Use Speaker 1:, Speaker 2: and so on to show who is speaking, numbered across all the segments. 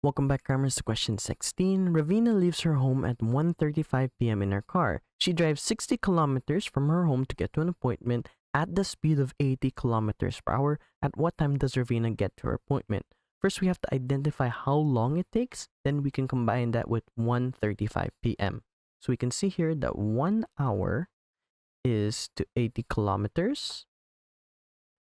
Speaker 1: Welcome back, Crammers, to question 16. Ravina leaves her home at 1:35 p.m. in her car. She drives 60 kilometers from her home to get to an appointment at the speed of 80 kilometers per hour. At what time does Ravina get to her appointment? First, we have to identify how long it takes. Then we can combine that with 1:35 p.m. So we can see here that 1 hour is to 80 kilometers.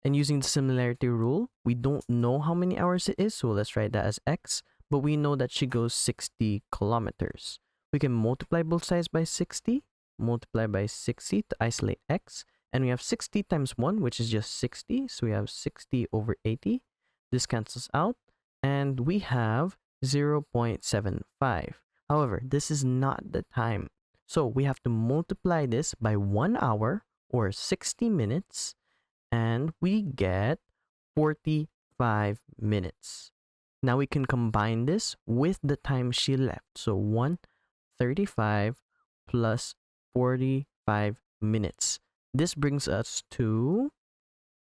Speaker 1: And using the similarity rule, we don't know how many hours it is, so let's write that as x, but we know that she goes 60 kilometers. We can multiply both sides by 60, multiply by 60 to isolate x, and we have 60 times 1, which is just 60, so we have 60 over 80. This cancels out, and we have 0.75. However, this is not the time, so we have to multiply this by 1 hour, or 60 minutes, and we get 45 minutes. Now we can combine this with the time she left. So 1:35 plus 45 minutes. This brings us to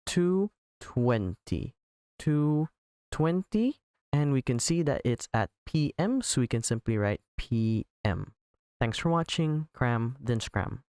Speaker 1: 2:20. 2:20, and we can see that it's at PM, so we can simply write PM. Thanks for watching. Cram, then scram.